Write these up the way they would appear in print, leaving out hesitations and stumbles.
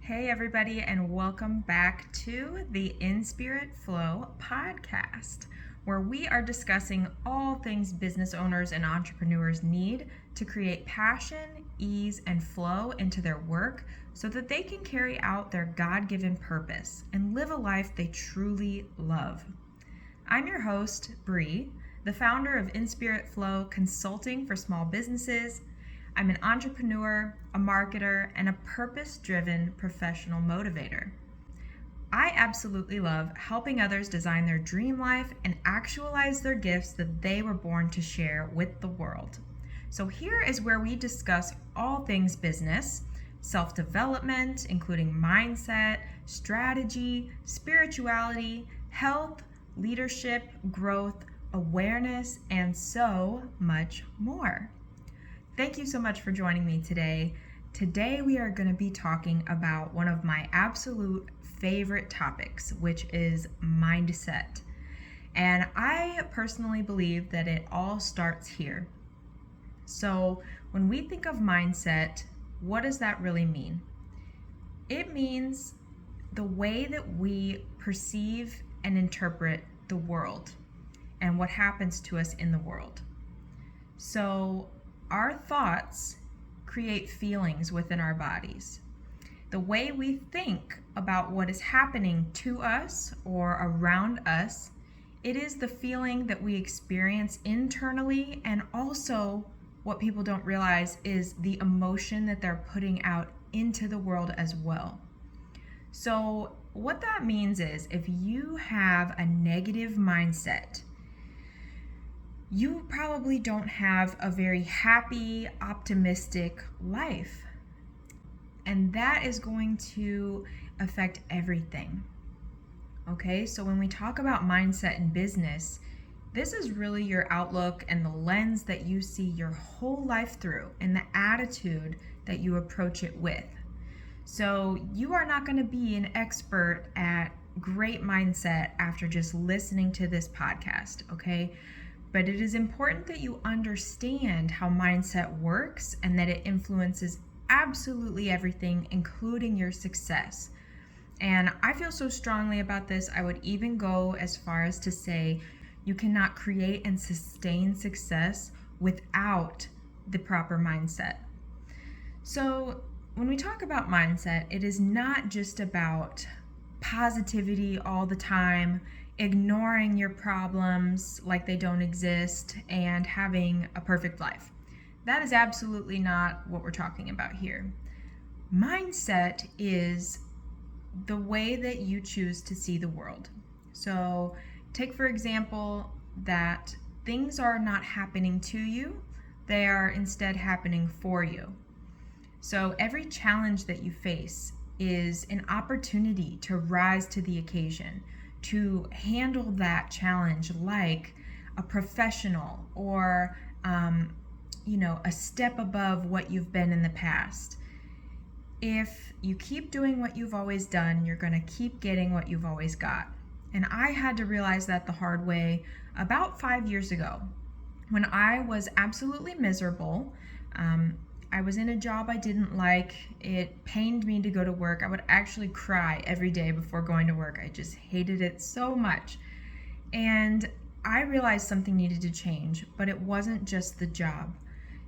Hey, everybody, and welcome back to the Inspirit Flow podcast, where we are discussing all things business owners and entrepreneurs need to create passion, ease, and flow into their work so that they can carry out their God-given purpose and live a life they truly love. I'm your host, Bree, the founder of Inspirit Flow Consulting for Small Businesses. I'm an entrepreneur, a marketer, and a purpose-driven professional motivator. I absolutely love helping others design their dream life and actualize their gifts that they were born to share with the world. So here is where we discuss all things business, self-development, including mindset, strategy, spirituality, health, leadership, growth, awareness, and so much more. Thank you so much for joining me today. Today we are going to be talking about one of my absolute favorite topics, which is mindset. And I personally believe that it all starts here. So when we think of mindset, what does that really mean? It means the way that we perceive and interpret the world and what happens to us in the world. So our thoughts create feelings within our bodies. The way we think about what is happening to us or around us, it is the feeling that we experience internally, and also what people don't realize is the emotion that they're putting out into the world as well. So what that means is if you have a negative mindset, you probably don't have a very happy, optimistic life. And that is going to affect everything. Okay, so when we talk about mindset in business, this is really your outlook and the lens that you see your whole life through and the attitude that you approach it with. So you are not going to be an expert at great mindset after just listening to this podcast, okay? But it is important that you understand how mindset works and that it influences absolutely everything, including your success. And I feel so strongly about this, I would even go as far as to say you cannot create and sustain success without the proper mindset. So when we talk about mindset, it is not just about positivity all the time, ignoring your problems like they don't exist, and having a perfect life. That is absolutely not what we're talking about here. Mindset is the way that you choose to see the world. So take for example that things are not happening to you, they are instead happening for you. So every challenge that you face is an opportunity to rise to the occasion, to handle that challenge like a professional or a step above what you've been in the past. If you keep doing what you've always done, you're going to keep getting what you've always got. And I had to realize that the hard way about 5 years ago when I was absolutely miserable. I was in a job I didn't like. It pained me to go to work. I would actually cry every day before going to work. I just hated it so much. And I realized something needed to change, but it wasn't just the job,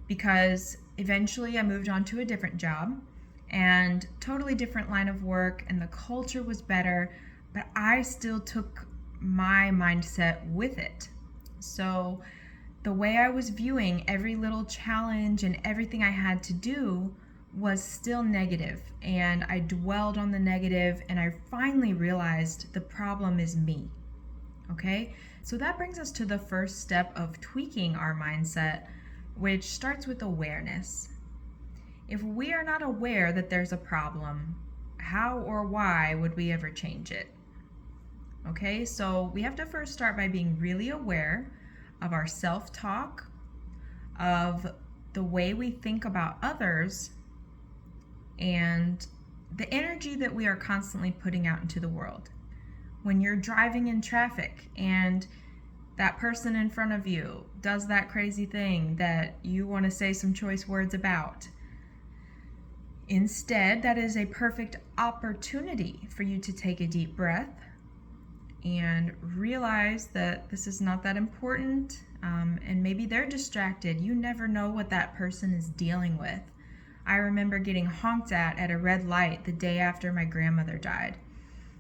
because eventually I moved on to a different job and totally different line of work, and the culture was better, but I still took my mindset with it. So the way I was viewing every little challenge and everything I had to do was still negative, and I dwelled on the negative, and I finally realized the problem is me. Okay, so that brings us to the first step of tweaking our mindset, which starts with awareness. If we are not aware that there's a problem, how or why would we ever change it? Okay, so we have to first start by being really aware of our self-talk, of the way we think about others, and the energy that we are constantly putting out into the world. When you're driving in traffic and that person in front of you does that crazy thing that you want to say some choice words about, Instead, that is a perfect opportunity for you to take a deep breath and realize that this is not that important, and maybe they're distracted. You never know what that person is dealing with. I remember getting honked at a red light the day after my grandmother died.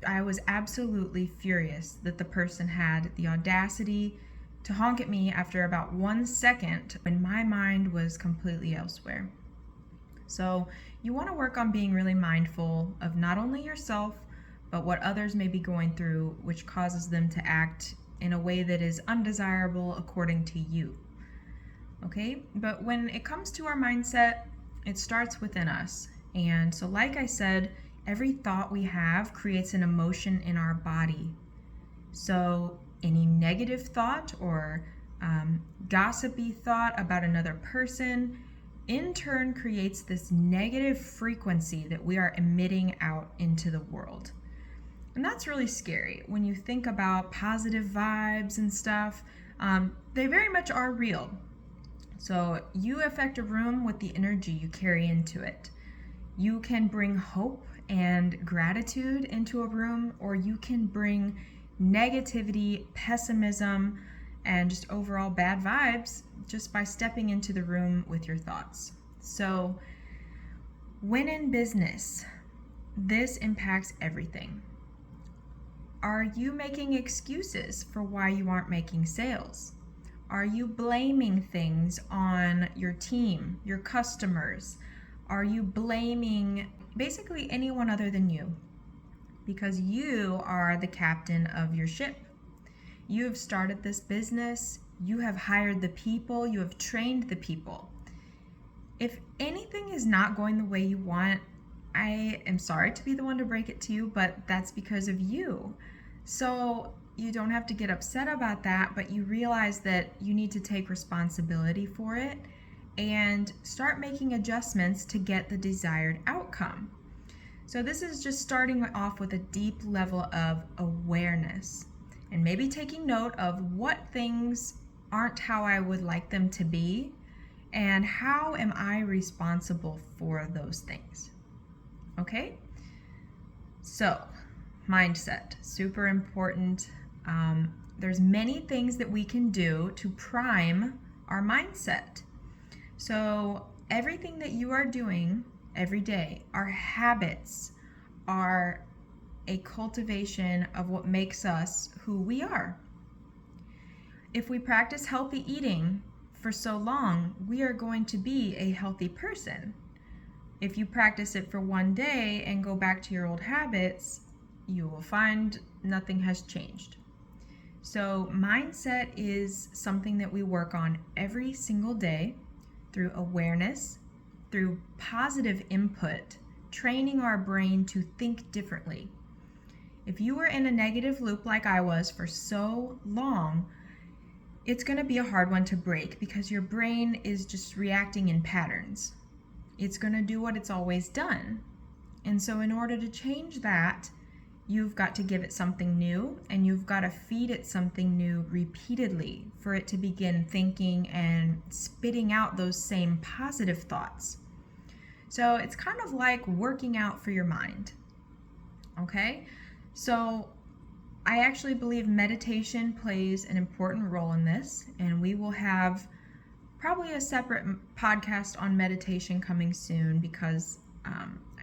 I was absolutely furious that the person had the audacity to honk at me after about 1 second when my mind was completely elsewhere. So you want to work on being really mindful of not only yourself, but what others may be going through, which causes them to act in a way that is undesirable according to you. Okay? But when it comes to our mindset, it starts within us. And so, like I said, every thought we have creates an emotion in our body. So any negative thought or gossipy thought about another person in turn creates this negative frequency that we are emitting out into the world. And that's really scary. When you think about positive vibes and stuff, they very much are real. So you affect a room with the energy you carry into it. You can bring hope and gratitude into a room, or you can bring negativity, pessimism, and just overall bad vibes just by stepping into the room with your thoughts. So when in business, this impacts everything. Are you making excuses for why you aren't making sales? Are you blaming things on your team, your customers? Are you blaming basically anyone other than you? Because you are the captain of your ship. You have started this business, you have hired the people, you have trained the people. If anything is not going the way you want, I am sorry to be the one to break it to you, but that's because of you. So you don't have to get upset about that, but you realize that you need to take responsibility for it and start making adjustments to get the desired outcome. So this is just starting off with a deep level of awareness and maybe taking note of what things aren't how I would like them to be and how am I responsible for those things. Okay? So, mindset, super important. There's many things that we can do to prime our mindset. So everything that you are doing every day, our habits are a cultivation of what makes us who we are. If we practice healthy eating for so long, we are going to be a healthy person. If you practice it for one day and go back to your old habits, you will find nothing has changed. So mindset is something that we work on every single day through awareness, through positive input, training our brain to think differently. If you were in a negative loop like I was for so long, it's going to be a hard one to break because your brain is just reacting in patterns. It's going to do what it's always done. And so in order to change that, you've got to give it something new and you've got to feed it something new repeatedly for it to begin thinking and spitting out those same positive thoughts. So it's kind of like working out for your mind. Okay? So I actually believe meditation plays an important role in this, and we will have probably a separate podcast on meditation coming soon because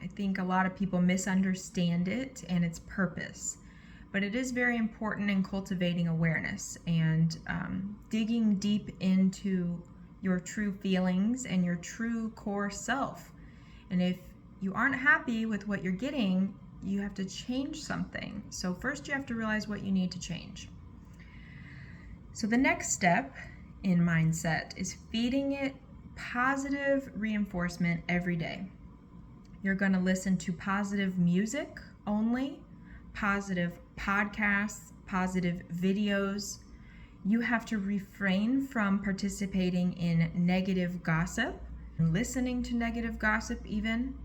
I think a lot of people misunderstand it and its purpose. But it is very important in cultivating awareness and digging deep into your true feelings and your true core self. And if you aren't happy with what you're getting, you have to change something. So first you have to realize what you need to change. So the next step in mindset is feeding it positive reinforcement every day. You're going to listen to positive music only, positive podcasts, positive videos. You have to refrain from participating in negative gossip, listening to negative gossip even.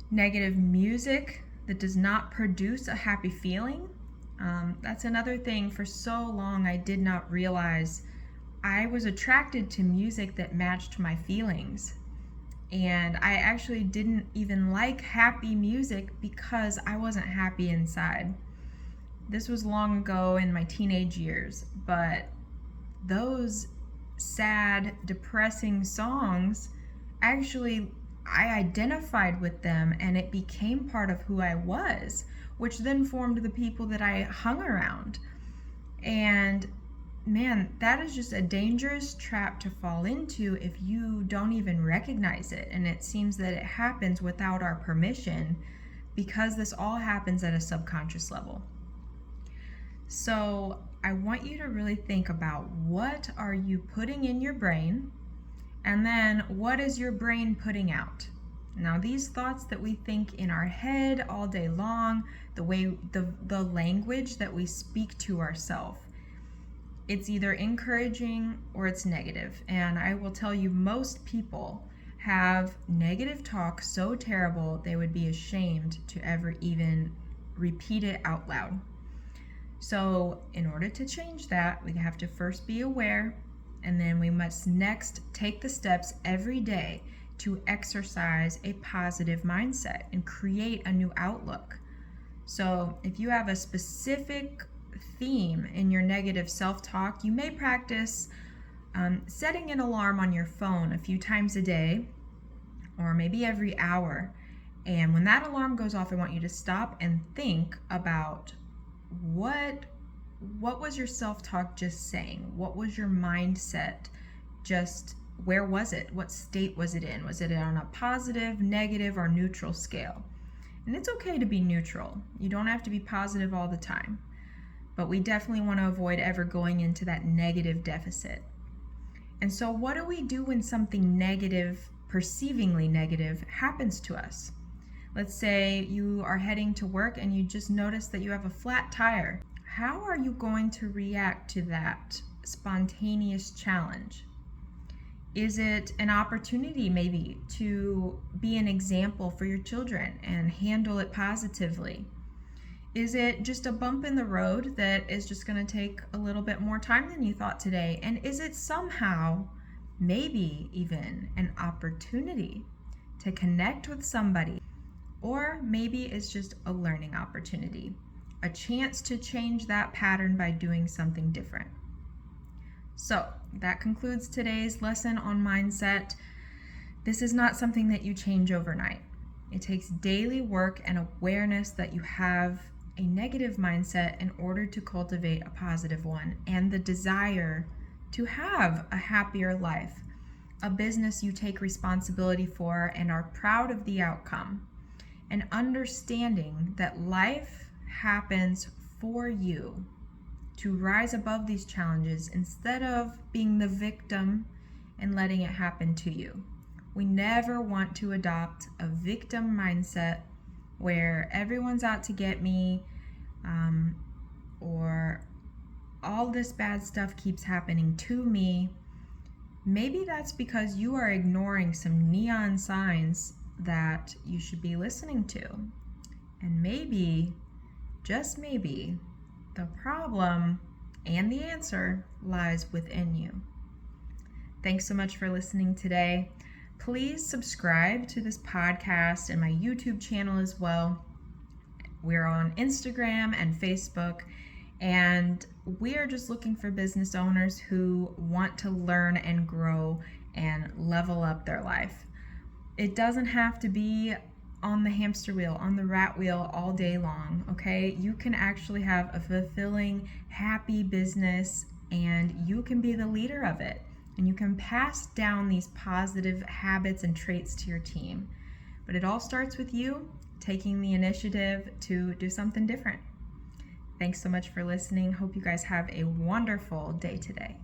Negative music that does not produce a happy feeling. That's another thing. For so long, I did not realize I was attracted to music that matched my feelings. And I actually didn't even like happy music because I wasn't happy inside. This was long ago in my teenage years, but those sad, depressing songs, actually, I identified with them and it became part of who I was, which then formed the people that I hung around. And man, that is just a dangerous trap to fall into if you don't even recognize it. And it seems that it happens without our permission because this all happens at a subconscious level. So I want you to really think about, what are you putting in your brain, and then what is your brain putting out? Now, these thoughts that we think in our head all day long, the way the language that we speak to ourselves, it's either encouraging or it's negative. And I will tell you, most people have negative talk so terrible they would be ashamed to ever even repeat it out loud. So in order to change that, we have to first be aware, and then we must next take the steps every day to exercise a positive mindset and create a new outlook. So if you have a specific theme in your negative self-talk, you may practice setting an alarm on your phone a few times a day, or maybe every hour. And when that alarm goes off, I want you to stop and think about what was your self-talk just saying? What was your mindset? Just where was it? What state was it in? Was it on a positive, negative, or neutral scale? And it's okay to be neutral. You don't have to be positive all the time. But we definitely want to avoid ever going into that negative deficit. And so what do we do when something negative, perceivingly negative, happens to us? Let's say you are heading to work and you just notice that you have a flat tire. How are you going to react to that spontaneous challenge? Is it an opportunity maybe to be an example for your children and handle it positively? Is it just a bump in the road that is just going to take a little bit more time than you thought today? And is it somehow, maybe even, an opportunity to connect with somebody? Or maybe it's just a learning opportunity, a chance to change that pattern by doing something different. So that concludes today's lesson on mindset. This is not something that you change overnight. It takes daily work and awareness that you have a negative mindset in order to cultivate a positive one, and the desire to have a happier life, a business you take responsibility for and are proud of the outcome, and understanding that life happens for you to rise above these challenges instead of being the victim and letting it happen to you. We never want to adopt a victim mindset where everyone's out to get me, or all this bad stuff keeps happening to me. Maybe that's because you are ignoring some neon signs that you should be listening to. And maybe, just maybe, the problem and the answer lies within you. Thanks so much for listening today. Please subscribe to this podcast and my YouTube channel as well. We're on Instagram and Facebook, and we are just looking for business owners who want to learn and grow and level up their life. It doesn't have to be on the hamster wheel, on the rat wheel all day long, okay? You can actually have a fulfilling, happy business, and you can be the leader of it. And you can pass down these positive habits and traits to your team. But it all starts with you taking the initiative to do something different. Thanks so much for listening. Hope you guys have a wonderful day today.